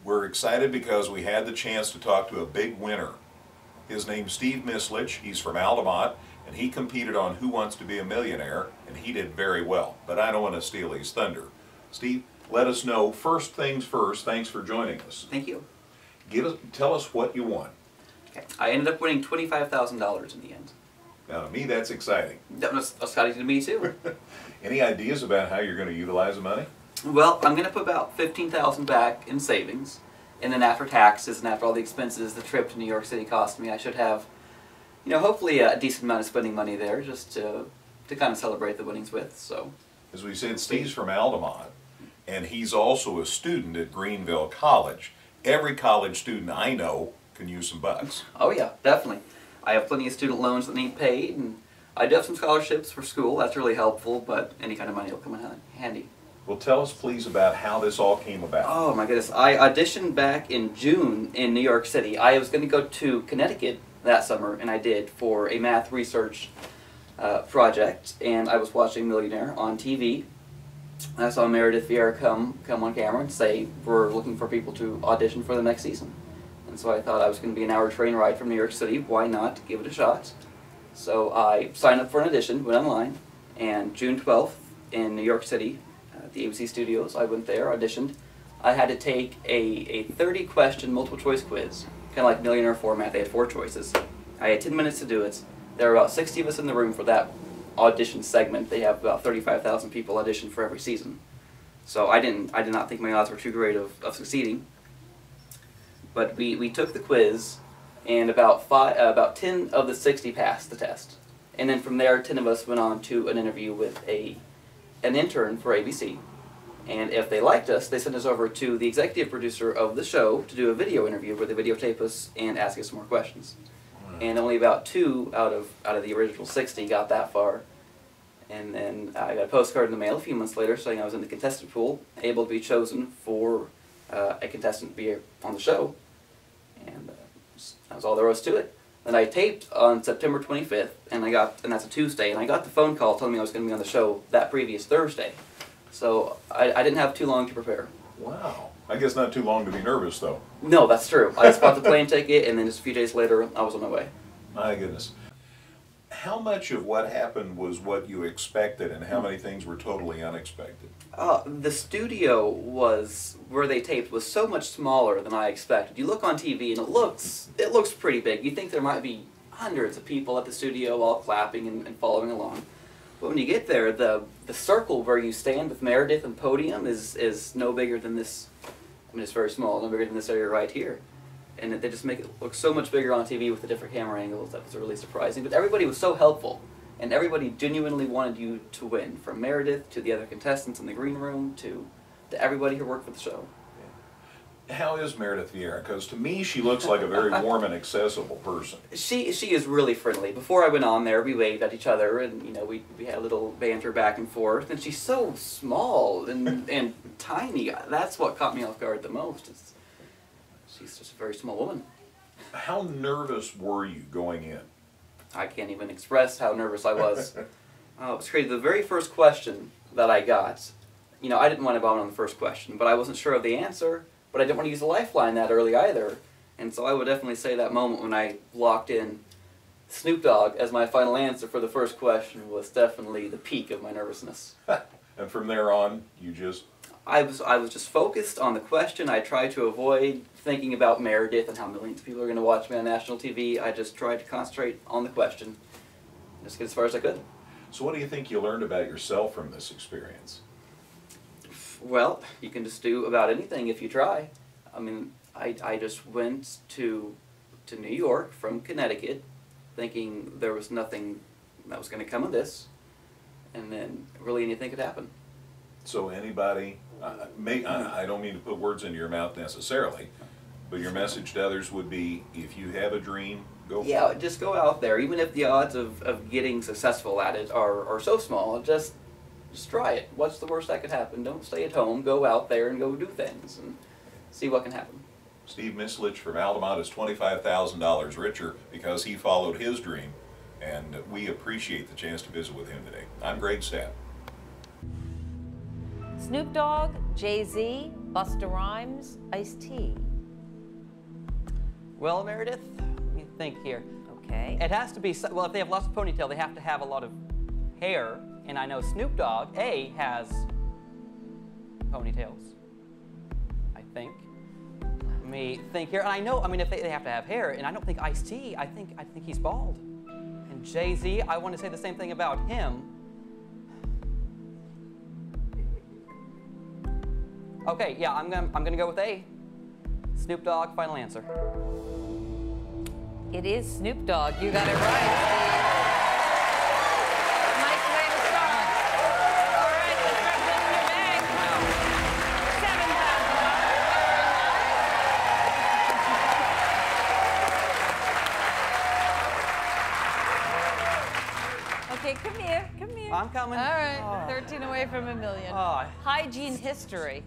We're excited because we had the chance to talk to a big winner. His name's Steve Mislich. He's from Altamont, and he competed on Who Wants to Be a Millionaire, and he did very well. But I don't want to steal his thunder. Steve, let us know, first things first, thanks for joining us. Thank you. Tell us what you won. Okay. I ended up winning $25,000 in the end. Now to me that's exciting. That was exciting to me too. Any ideas about how you're going to utilize the money? Well, I'm going to put about $15,000 back in savings, and then after taxes and after all the expenses the trip to New York City cost me, I should have, hopefully a decent amount of spending money there just to kind of celebrate the winnings with. So, as we said, Steve's from Altamont, and he's also a student at Greenville College. Every college student I know can use some bucks. Oh yeah, definitely. I have plenty of student loans that need paid, and I do have some scholarships for school. That's really helpful, but any kind of money will come in handy. Well, tell us please about how this all came about. Oh my goodness. I auditioned back in June in New York City. I was going to go to Connecticut that summer, and I did, for a math research project, and I was watching Millionaire on TV. I saw Meredith Vieira come on camera and say, we're looking for people to audition for the next season. And so I thought I was going to be an hour train ride from New York City. Why not give it a shot? So I signed up for an audition, went online, and June 12th in New York City, at the ABC studios, I went there, auditioned. I had to take a 30-question multiple-choice quiz, kind of like Millionaire format. They had 4 choices. I had 10 minutes to do it. There were about 60 of us in the room for that audition segment. They have about 35,000 people audition for every season. So I did not think my odds were too great of succeeding. But we took the quiz, and about 10 of the 60 passed the test. And then from there, 10 of us went on to an interview with an intern for ABC. And if they liked us, they sent us over to the executive producer of the show to do a video interview where they videotape us and ask us some more questions. Wow. And only about 2 out of the original 60 got that far. And then I got a postcard in the mail a few months later saying I was in the contestant pool, able to be chosen for a contestant to be on the show. And that was all there was to it. Then I taped on September 25th, and that's a Tuesday, and I got the phone call telling me I was going to be on the show that previous Thursday. So I didn't have too long to prepare. Wow. I guess not too long to be nervous, though. No, that's true. I just bought the plane ticket, and then just a few days later, I was on my way. My goodness. How much of what happened was what you expected, and how many things were totally unexpected? The studio where they taped was so much smaller than I expected. You look on TV and it looks pretty big. You think there might be hundreds of people at the studio all clapping and following along. But when you get there, the circle where you stand with Meredith and podium is no bigger than this. I mean, it's very small, no bigger than this area right here. And they just make it look so much bigger on TV with the different camera angles. That was really surprising. But everybody was so helpful. And everybody genuinely wanted you to win, from Meredith to the other contestants in the green room to everybody who worked for the show. Yeah. How is Meredith Vieira? Because to me, she looks like a very warm and accessible person. She is really friendly. Before I went on there, we waved at each other, and we had a little banter back and forth. And she's so small and tiny. That's what caught me off guard the most. She's just a very small woman. How nervous were you going in? I can't even express how nervous I was. It was crazy. The very first question that I got, I didn't want to bomb on the first question, but I wasn't sure of the answer, but I didn't want to use a lifeline that early either. And so I would definitely say that moment when I locked in Snoop Dogg as my final answer for the first question was definitely the peak of my nervousness. And from there on, you just... I was just focused on the question. I tried to avoid thinking about Meredith and how millions of people are going to watch me on national TV. I just tried to concentrate on the question, just get as far as I could. So what do you think you learned about yourself from this experience? Well, you can just do about anything if you try. I mean, I just went to New York from Connecticut thinking there was nothing that was going to come of this, and then really anything could happen. So anybody, I don't mean to put words into your mouth necessarily, but your message to others would be, if you have a dream, go for it. Yeah, just go out there. Even if the odds of getting successful at it are so small, just try it. What's the worst that could happen? Don't stay at home. Go out there and go do things and see what can happen. Steve Mislich from Altamont is $25,000 richer because he followed his dream, and we appreciate the chance to visit with him today. I'm Greg Sapp. Snoop Dogg, Jay-Z, Busta Rhymes, Ice-T. Well, Meredith, let me think here. Okay. It has to be, well, if they have lots of ponytail, they have to have a lot of hair. And I know Snoop Dogg, A, has ponytails, I think. Let me think here. And I know, I mean, if they have to have hair, and I don't think Ice-T, I think he's bald. And Jay-Z, I want to say the same thing about him. Okay, yeah, I'm gonna go with A. Snoop Dogg, final answer. It is Snoop Dogg. You got it right. Nice way to start. All right, let's start building your bag. $7,000. Okay, come here. I'm coming. All right, Oh. 13 away from $1 million. Oh. Hygiene history.